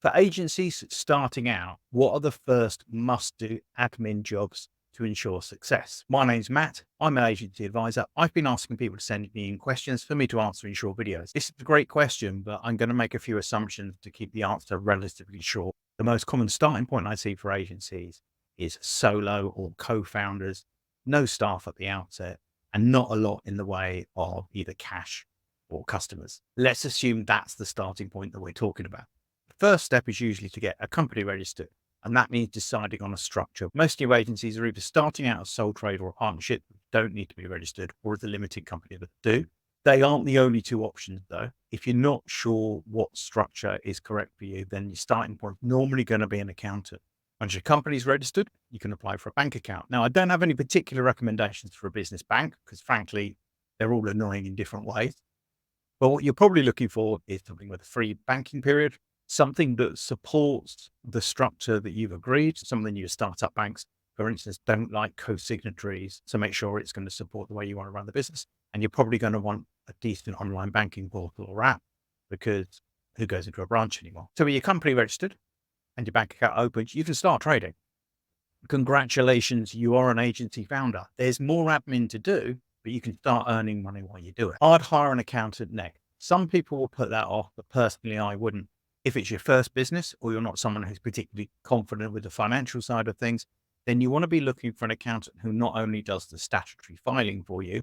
For agencies starting out, what are the first must-do admin jobs to ensure success? My name's Matt. I'm an agency advisor. I've been asking people to send me in questions for me to answer in short videos. This is a great question, but I'm going to make a few assumptions to keep the answer relatively short. The most common starting point I see for agencies is solo or co-founders, no staff at the outset, and not a lot in the way of either cash or customers. Let's assume that's the starting point that we're talking about. First step is usually to get a company registered, and that means deciding on a structure. Most new agencies are either starting out as sole trade or a partnership, don't need to be registered, or as a limited company that do. They aren't the only two options though. If you're not sure what structure is correct for you, then your starting point is normally going to be an accountant. Once your company's registered, you can apply for a bank account. Now, I don't have any particular recommendations for a business bank because frankly, they're all annoying in different ways. But what you're probably looking for is something with a free banking period, something that supports the structure that you've agreed. Some of the new startup banks, for instance, don't like co-signatories. So make sure it's going to support the way you want to run the business. And you're probably going to want a decent online banking portal or app because who goes into a branch anymore? So with your company registered and your bank account open, you can start trading. Congratulations, you are an agency founder. There's more admin to do, but you can start earning money while you do it. I'd hire an accountant next. Some people will put that off, but personally, I wouldn't. If it's your first business or you're not someone who's particularly confident with the financial side of things, then you want to be looking for an accountant who not only does the statutory filing for you,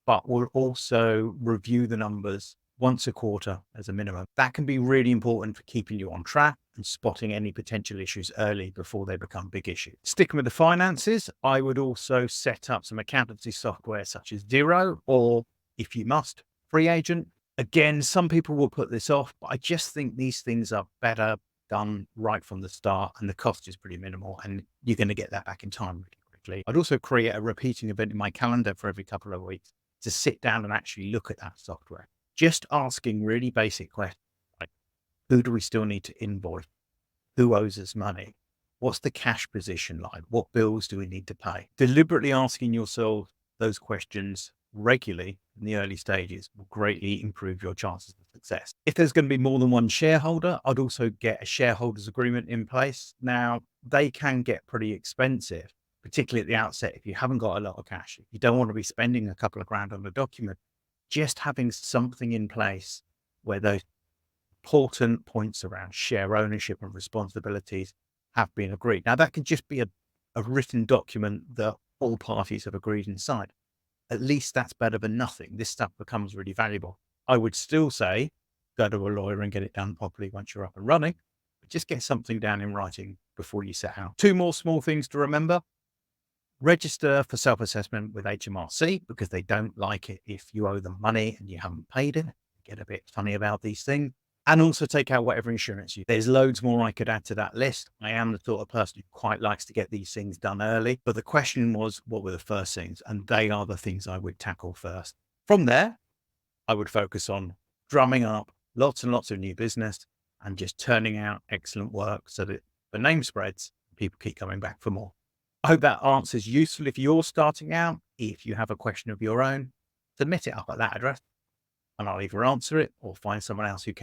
but will also review the numbers once a quarter as a minimum. That can be really important for keeping you on track and spotting any potential issues early before they become big issues. Sticking with the finances, I would also set up some accountancy software such as Xero, or if you must, FreeAgent. Again, some people will put this off, but I just think these things are better done right from the start and the cost is pretty minimal and you're going to get that back in time really quickly. I'd also create a repeating event in my calendar for every couple of weeks to sit down and actually look at that software. Just asking really basic questions like, who do we still need to invoice? Who owes us money? What's the cash position like? What bills do we need to pay? Deliberately asking yourself those questions regularly in the early stages will greatly improve your chances of success. If there's going to be more than one shareholder, I'd also get a shareholders agreement in place. Now, they can get pretty expensive, particularly at the outset if you haven't got a lot of cash. If you don't want to be spending a couple of grand on a document, just having something in place where those important points around share ownership and responsibilities have been agreed. Now, that can just be a written document that all parties have agreed inside. At least that's better than nothing. This stuff becomes really valuable. I would still say go to a lawyer and get it done properly once you're up and running, but just get something down in writing before you set out. Two more small things to remember. Register for self-assessment with HMRC because they don't like it if you owe them money and you haven't paid it. Get a bit funny about these things. And also take out whatever insurance you. There's loads more I could add to that list. I am the sort of person who quite likes to get these things done early. But the question was, what were the first things? And they are the things I would tackle first. From there, I would focus on drumming up lots and lots of new business and just turning out excellent work so that the name spreads, people keep coming back for more. I hope that answer is useful if you're starting out. If you have a question of your own, submit it up at that address and I'll either answer it or find someone else who can.